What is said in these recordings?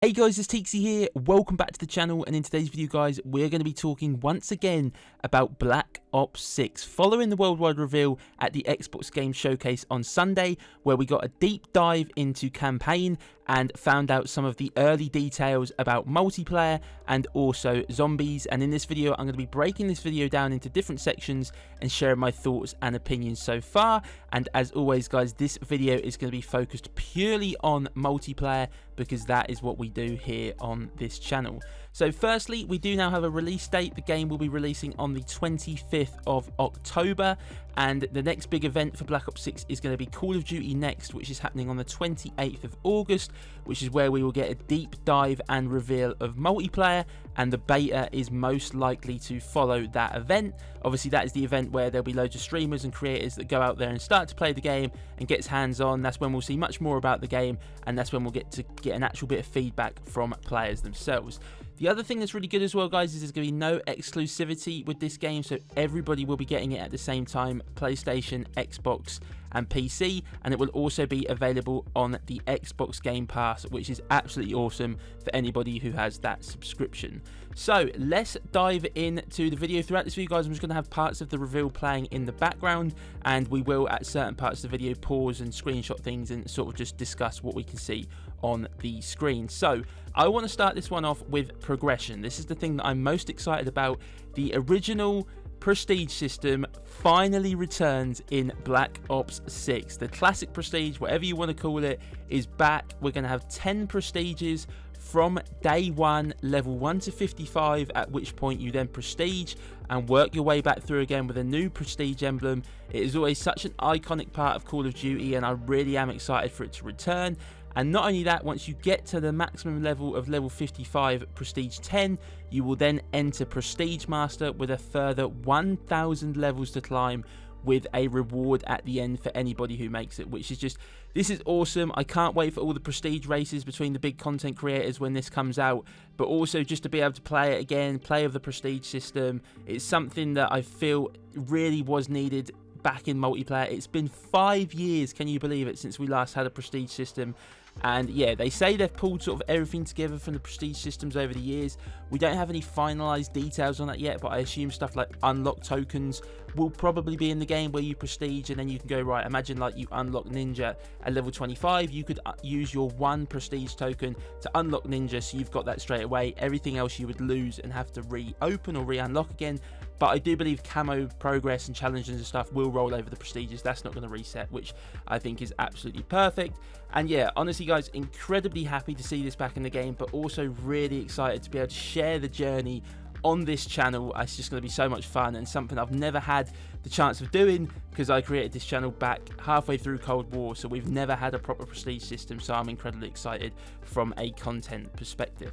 Hey guys, it's Teaksy here, welcome back to the channel, and in today's video guys, we're going to be talking once again about Black Ops 6, following the worldwide reveal at the Xbox Game Showcase on Sunday, where we got a deep dive into campaign and found out some of the early details about multiplayer and also zombies. And in this video, I'm going to be breaking this video down into different sections and sharing my thoughts and opinions so far. And as always guys, this video is going to be focused purely on multiplayer because that is what we do here on this channel. So firstly, we do now have a release date. The game will be releasing on the 25th of October, and the next big event for Black Ops 6 is going to be Call of Duty Next, which is happening on the 28th of August, which is where we will get a deep dive and reveal of multiplayer, and the beta is most likely to follow that event. Obviously that is the event where there'll be loads of streamers and creators that go out there and start to play the game and gets hands on. That's when we'll see much more about the game, and that's when we'll get an actual bit of feedback from players themselves. The other thing that's really good as well guys is there's going to be no exclusivity with this game, so everybody will be getting it at the same time, PlayStation, Xbox and PC, and it will also be available on the Xbox Game Pass, which is absolutely awesome for anybody who has that subscription. So let's dive into the video. Throughout this video guys, I'm just going to have parts of the reveal playing in the background, and we will at certain parts of the video pause and screenshot things and sort of just discuss what we can see on the screen. So I want to start this one off with progression. This is the thing that I'm most excited about. The original prestige system finally returns in Black Ops 6. The classic prestige, whatever you want to call it, is back. We're going to have 10 prestiges from day one, level 1 to 55, at which point you then prestige and work your way back through again with a new prestige emblem. It is always such an iconic part of Call of Duty, and I really am excited for it to return. And not only that, once you get to the maximum level of level 55, Prestige 10, you will then enter Prestige Master with a further 1,000 levels to climb, with a reward at the end for anybody who makes it, which is just, this is awesome. I can't wait for all the prestige races between the big content creators when this comes out, but also just to be able to play it again, play with the prestige system. It's something that I feel really was needed back in multiplayer. It's been 5 years, can you believe it, since we last had a prestige system. And yeah, they say they've pulled sort of everything together from the prestige systems over the years. We don't have any finalized details on that yet, but I assume stuff like unlock tokens will probably be in the game, where you prestige and then you can go, right, imagine like you unlock Ninja at level 25, you could use your one prestige token to unlock Ninja, so you've got that straight away. Everything else you would lose and have to reopen or re-unlock again. But I do believe camo progress and challenges and stuff will roll over the prestiges. That's not going to reset, which I think is absolutely perfect. And yeah, honestly guys, incredibly happy to see this back in the game, but also really excited to be able to share the journey on this channel. It's just going to be so much fun, and something I've never had the chance of doing because I created this channel back halfway through Cold War, so we've never had a proper prestige system, so I'm incredibly excited from a content perspective.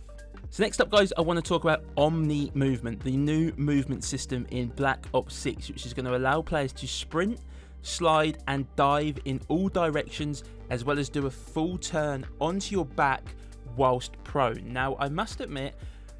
So next up guys, I want to talk about Omnimovement, the new movement system in Black Ops 6, which is going to allow players to sprint, slide and dive in all directions, as well as do a full turn onto your back whilst prone. Now I must admit,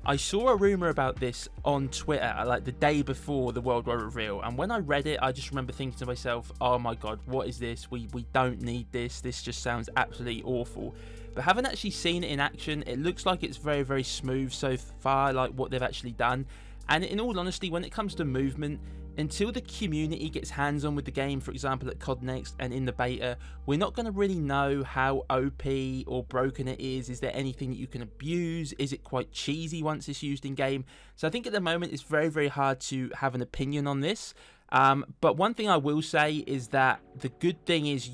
I saw a rumor about this on Twitter like the day before the worldwide reveal, and when I read it, I just remember thinking to myself, oh my god, what is this? We don't need this. This just sounds absolutely awful. But having actually seen it in action, it looks like it's very, very smooth so far, like what they've actually done. And in all honesty, when it comes to movement, until the community gets hands-on with the game, for example at COD Next and in the beta, we're not going to really know how OP or broken it is. Is there anything that you can abuse? Is it quite cheesy once it's used in game? So I think at the moment it's very, very hard to have an opinion on this. But one thing I will say is that the good thing is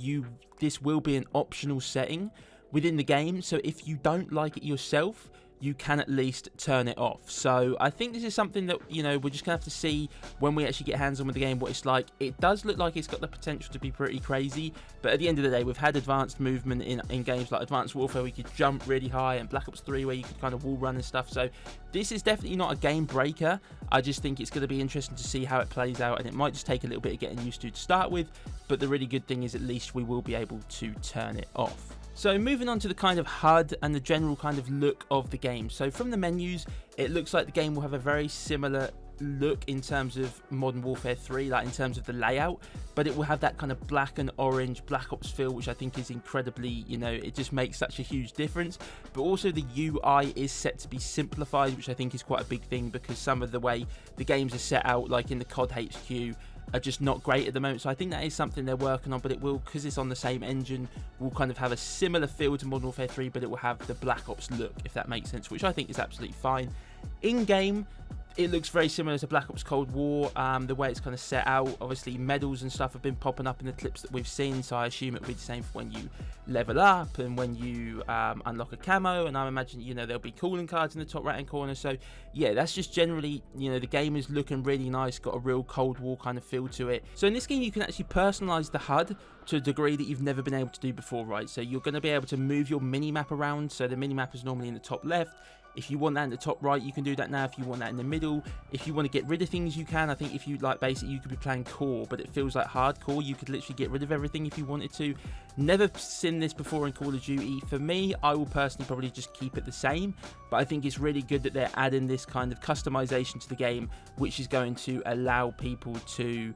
this will be an optional setting within the game, so if you don't like it yourself, you can at least turn it off. So I think this is something that, you know, we're just gonna have to see when we actually get hands on with the game what it's like. It does look like it's got the potential to be pretty crazy, but at the end of the day, we've had advanced movement in games like Advanced Warfare, where you could jump really high, and Black Ops 3 where you could kind of wall run and stuff. So this is definitely not a game breaker. I just think it's going to be interesting to see how it plays out, and it might just take a little bit of getting used to start with, but the really good thing is at least we will be able to turn it off. So moving on to the kind of HUD and the general kind of look of the game. So from the menus, it looks like the game will have a very similar look in terms of Modern Warfare 3, like in terms of the layout, but it will have that kind of black and orange Black Ops feel, which I think is incredibly, it just makes such a huge difference. But also the UI is set to be simplified, which I think is quite a big thing, because some of the way the games are set out, like in the COD HQ, are just not great at the moment. So I think that is something they're working on, but it will, because it's on the same engine, will kind of have a similar feel to Modern Warfare 3, but it will have the Black Ops look, if that makes sense, which I think is absolutely fine. In game, it looks very similar to Black Ops Cold War, the way it's kind of set out. Obviously medals and stuff have been popping up in the clips that we've seen, so I assume it will be the same for when you level up and when you unlock a camo, and I imagine there'll be calling cards in the top right hand corner. So yeah, that's just generally, the game is looking really nice, got a real Cold War kind of feel to it. So in this game you can actually personalize the HUD to a degree that you've never been able to do before, right? So you're going to be able to move your mini map around. So the mini map is normally in the top left. If you want that in the top right, you can do that now. If you want that in the middle, if you want to get rid of things, you can. I think if you like, basically you could be playing core, but it feels like hardcore. You could literally get rid of everything if you wanted to. Never seen this before in Call of Duty. For me, I will personally probably just keep it the same, but I think it's really good that they're adding this kind of customization to the game, which is going to allow people to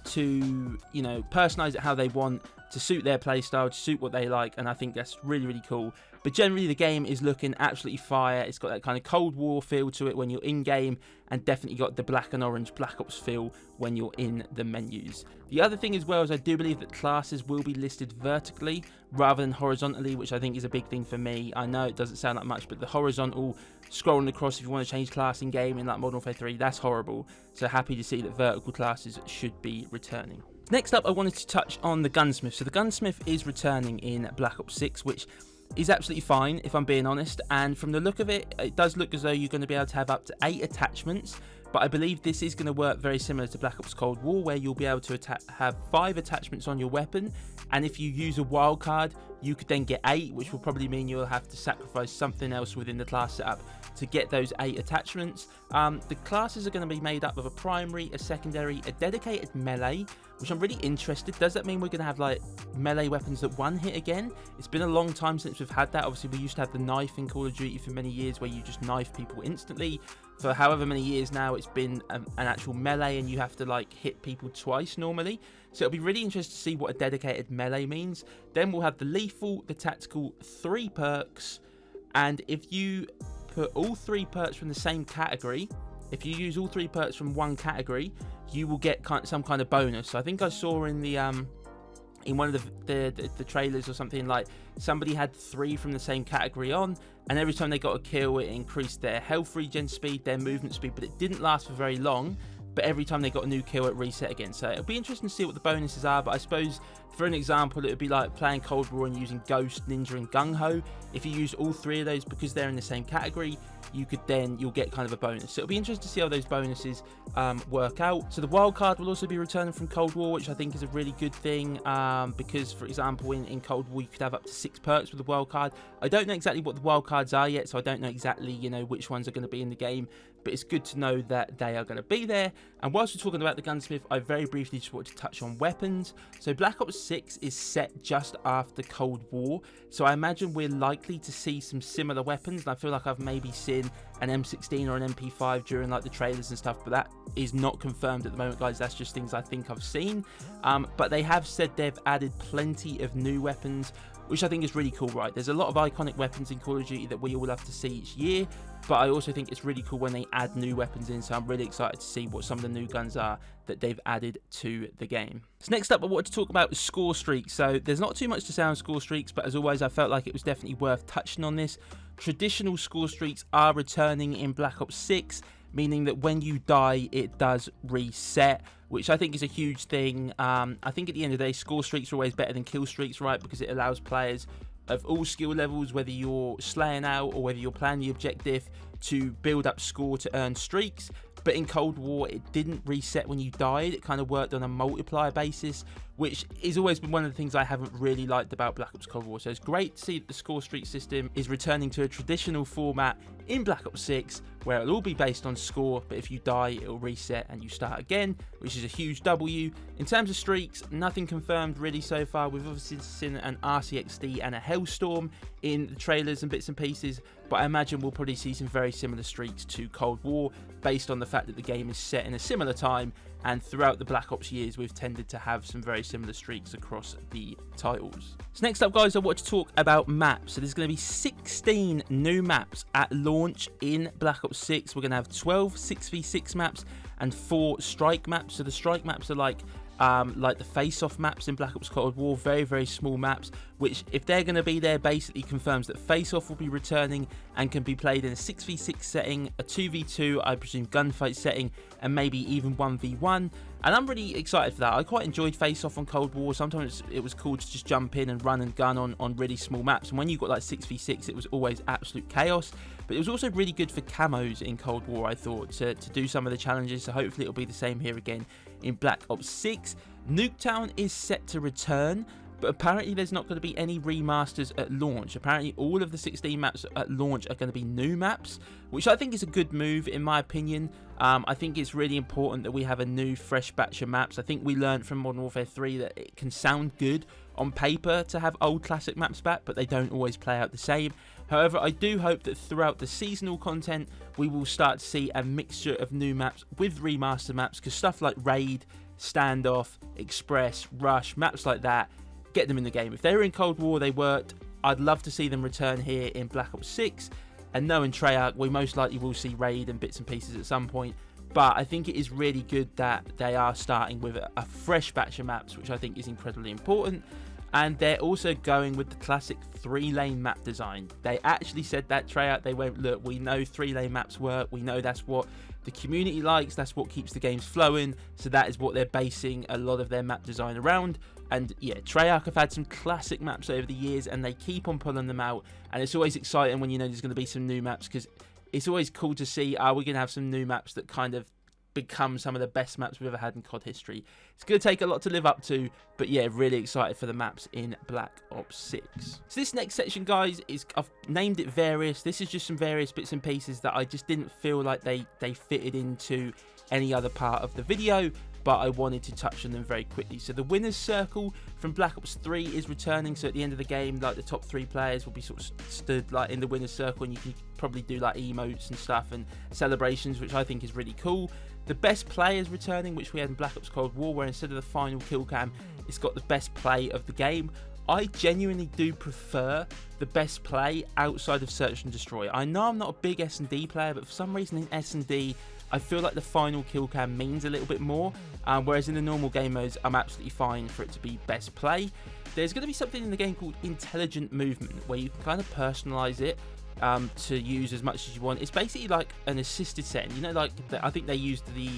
personalize it how they want, to suit their playstyle, to suit what they like, and I think that's really, really cool. But generally the game is looking absolutely fire. It's got that kind of Cold War feel to it when you're in game, and definitely got the black and orange Black Ops feel when you're in the menus. The other thing as well is I do believe that classes will be listed vertically rather than horizontally, which I think is a big thing for me. I know it doesn't sound like much, but the horizontal scrolling across if you want to change class in game in like Modern Warfare 3, that's horrible. So happy to see that vertical classes should be returning. Next up, I wanted to touch on the Gunsmith. So the Gunsmith is returning in Black Ops 6, which is absolutely fine if I'm being honest, and from the look of it, it does look as though you're going to be able to have up to 8 attachments, but I believe this is going to work very similar to Black Ops Cold War, where you'll be able to have 5 attachments on your weapon, and if you use a wild card, you could then get 8, which will probably mean you'll have to sacrifice something else within the class setup to get those 8 attachments. The classes are going to be made up of a primary, a secondary, a dedicated melee, which I'm really interested. Does that mean we're going to have like melee weapons that one hit again? It's been a long time since we've had that. Obviously we used to have the knife in Call of Duty for many years, where you just knife people instantly. For however many years now, it's been an actual melee, and you have to like hit people twice normally. So it'll be really interesting to see what a dedicated melee means. Then we'll have the lethal, the tactical, 3 perks, and if you put all 3 perks from the same category, if you use all 3 perks from one category, you will get some kind of bonus. So I think I saw in the in one of the trailers or something, like somebody had 3 from the same category on, and every time they got a kill, it increased their health regen speed, their movement speed, but it didn't last for very long. But every time they got a new kill, it reset again. So it'll be interesting to see what the bonuses are. But I suppose, for an example, it would be like playing Cold War and using Ghost, Ninja, and Gung Ho. If you use all 3 of those, because they're in the same category, you'll get kind of a bonus. So it'll be interesting to see how those bonuses work out. So the wild card will also be returning from Cold War, which I think is a really good thing, because, for example, in Cold War you could have up to 6 perks with the wild card. I don't know exactly what the wild cards are yet, so I don't know exactly which ones are going to be in the game, but it's good to know that they are going to be there. And whilst we're talking about the Gunsmith, I very briefly just wanted to touch on weapons. So Black Ops 6 is set just after Cold War, so I imagine we're likely to see some similar weapons, and I feel like I've maybe seen an M16 or an MP5 during like the trailers and stuff, but that is not confirmed at the moment, guys. That's just things I think I've seen. But they have said they've added plenty of new weapons, which I think is really cool, right? There's a lot of iconic weapons in Call of Duty that we all have to see each year, but I also think it's really cool when they add new weapons in, so I'm really excited to see what some of the new guns are that they've added to the game. So next up, I wanted to talk about Scorestreaks. So there's not too much to say on Scorestreaks, but as always, I felt like it was definitely worth touching on this. Traditional Scorestreaks are returning in Black Ops 6, meaning that when you die, it does reset, which I think is a huge thing. I think at the end of the day, Scorestreaks are always better than kill streaks, right? Because it allows players of all skill levels, whether you're slaying out or whether you're playing the objective, to build up score to earn streaks. But in Cold War, it didn't reset when you died. It kind of worked on a multiplier basis, which is always been one of the things I haven't really liked about Black Ops Cold War. So it's great to see that the Scorestreaks system is returning to a traditional format in Black Ops 6, where it'll all be based on score, but if you die, it'll reset and you start again, which is a huge W. In terms of streaks, nothing confirmed really so far. We've obviously seen an RCXD and a Hellstorm in the trailers and bits and pieces, but I imagine we'll probably see some very similar streaks to Cold War, based on the fact that the game is set in a similar time, and throughout the Black Ops years, we've tended to have some very similar streaks across the titles. So next up, guys, I want to talk about maps. So there's going to be 16 new maps at launch in Black Ops 6. We're going to have 12 6v6 maps and 4 strike maps. So the strike maps are like the face-off maps in Black Ops Cold War, very, very small maps, which, if they're going to be there, basically confirms that face-off will be returning and can be played in a 6v6 setting, a 2v2, I presume, gunfight setting, and maybe even 1v1. And I'm really excited for that. I quite enjoyed face-off on Cold War. Sometimes it was cool to just jump in and run and gun on really small maps. And when you got like 6v6, it was always absolute chaos. But it was also really good for camos in Cold War, I thought, to do some of the challenges. So hopefully it'll be the same here again in Black Ops 6. Nuketown is set to return, but apparently there's not going to be any remasters at launch. Apparently all of the 16 maps at launch are going to be new maps, which I think is a good move in my opinion. I think it's really important that we have a new fresh batch of maps. I think we learned from Modern Warfare 3 that it can sound good on paper to have old classic maps back, but they don't always play out the same. However, I do hope that throughout the seasonal content we will start to see a mixture of new maps with remastered maps, because stuff like Raid, Standoff, Express, Rush, maps like that, get them in the game. If they were in Cold War, they worked. I'd love to see them return here in Black Ops 6. And knowing Treyarch, we most likely will see Raid and bits and pieces at some point. But I think it is really good that they are starting with a fresh batch of maps, which I think is incredibly important. And they're also going with the classic 3-lane map design. They actually said that, Treyarch. They went, look, we know 3-lane maps work. We know that's what the community likes. That's what keeps the games flowing. So that is what they're basing a lot of their map design around. And yeah, Treyarch have had some classic maps over the years, and they keep on pulling them out. And it's always exciting when you know there's going to be some new maps, because it's always cool to see, are we going to have some new maps that kind of become some of the best maps we've ever had in COD history. It's going to take a lot to live up to, but yeah, really excited for the maps in Black Ops 6. So this next section, guys, is, I've named it various. This is just some various bits and pieces that I just didn't feel like they fitted into any other part of the video, but I wanted to touch on them very quickly. So the winner's circle from Black Ops 3 is returning. So at the end of the game, like, the top 3 players will be sort of stood like in the winner's circle, and you can probably do like emotes and stuff and celebrations, which I think is really cool. The best players returning, which we had in Black Ops Cold War, where instead of the final kill cam, it's got the best play of the game. I genuinely do prefer the best play outside of Search and Destroy. I know I'm not a big S&D player, but for some reason in S&D, I feel like the final kill cam means a little bit more, whereas in the normal game modes, I'm absolutely fine for it to be best play. There's going to be something in the game called Intelligent Movement, where you can kind of personalize it to use as much as you want. It's basically like an assisted setting, you know, like I think they used the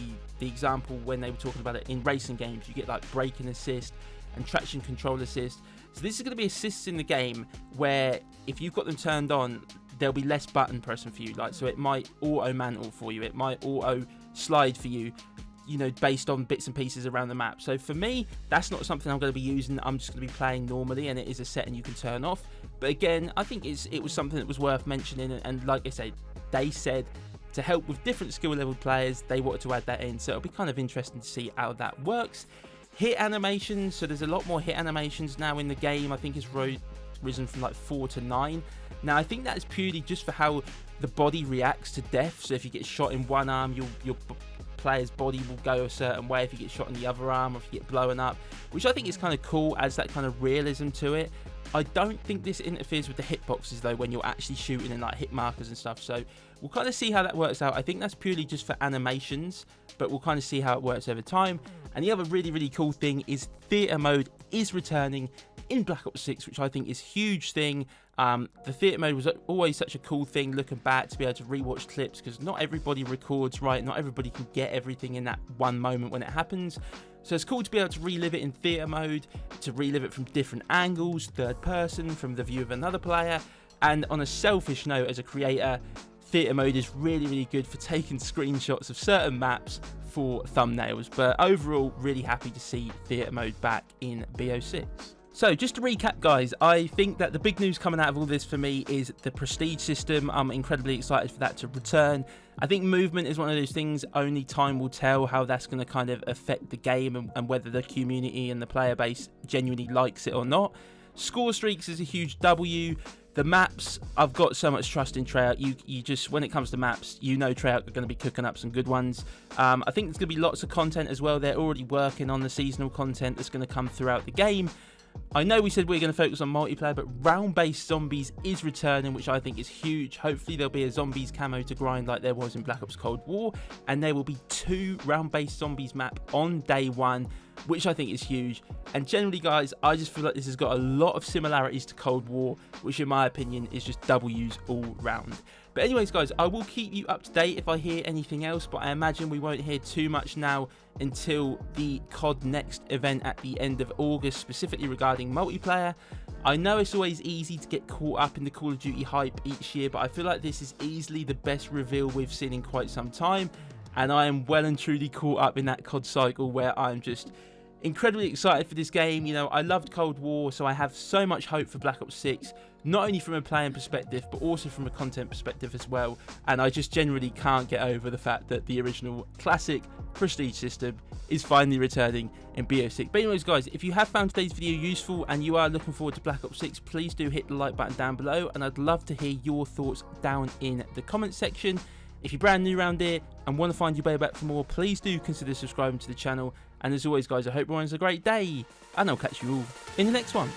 example when they were talking about it in racing games. You get like brake and assist and traction control assist. So this is going to be assists in the game, where if you've got them turned on, there'll be less button pressing for you. Like, so it might auto mantle for you, it might auto slide for you, you know, based on bits and pieces around the map. So for me, that's not something I'm going to be using. I'm just going to be playing normally, and it is a setting you can turn off. But again, I think it was something that was worth mentioning, and like I said, they said to help with different skill level players, they wanted to add that in. So it'll be kind of interesting to see how that works. Hit animations, so there's a lot more hit animations now in the game. I think it's risen from like 4 to 9. Now I think that is purely just for how the body reacts to death. So if you get shot in one arm, your player's body will go a certain way if you get shot in the other arm, or if you get blown up, which I think is kind of cool, adds that kind of realism to it. I don't think this interferes with the hitboxes though, when you're actually shooting and like hit markers and stuff. So we'll kind of see how that works out. I think that's purely just for animations, but we'll kind of see how it works over time. And the other really, really cool thing is theater mode is returning in Black Ops 6, which I think is a huge thing. The theater mode was always such a cool thing looking back, to be able to rewatch clips, because not everybody records right, not everybody can get everything in that one moment when it happens. So it's cool to be able to relive it in theater mode, to relive it from different angles, third person, from the view of another player. And on a selfish note, as a creator, theatre mode is really, really good for taking screenshots of certain maps for thumbnails. But overall, really happy to see theatre mode back in BO6. So just to recap, guys, I think that the big news coming out of all this for me is the prestige system. I'm incredibly excited for that to return. I think movement is one of those things only time will tell how that's going to kind of affect the game and whether the community and the player base genuinely likes it or not. Score streaks is a huge W. The maps, I've got so much trust in Treyarch. You just, when it comes to maps, you know Treyarch are going to be cooking up some good ones. I think there's going to be lots of content as well. They're already working on the seasonal content that's going to come throughout the game. I know we said we're going to focus on multiplayer, but round-based zombies is returning, which I think is huge. Hopefully there'll be a zombies camo to grind like there was in Black Ops Cold War, and there will be 2 round-based zombies map on day 1, which I think is huge. And generally, guys, I just feel like this has got a lot of similarities to Cold War, which in my opinion is just W's all round. But anyways, guys, I will keep you up to date if I hear anything else, but I imagine we won't hear too much now until the COD Next event at the end of August, specifically regarding multiplayer. I know it's always easy to get caught up in the Call of Duty hype each year, but I feel like this is easily the best reveal we've seen in quite some time, and I am well and truly caught up in that COD cycle where I'm just incredibly excited for this game. You know, I loved Cold War, so I have so much hope for Black Ops 6, not only from a playing perspective, but also from a content perspective as well. And I just generally can't get over the fact that the original classic prestige system is finally returning in BO6. But anyways, guys, if you have found today's video useful and you are looking forward to Black Ops 6, please do hit the like button down below, and I'd love to hear your thoughts down in the comments section. If you're brand new around here and want to find your way back for more, please do consider subscribing to the channel. And as always, guys, I hope everyone has a great day, and I'll catch you all in the next one.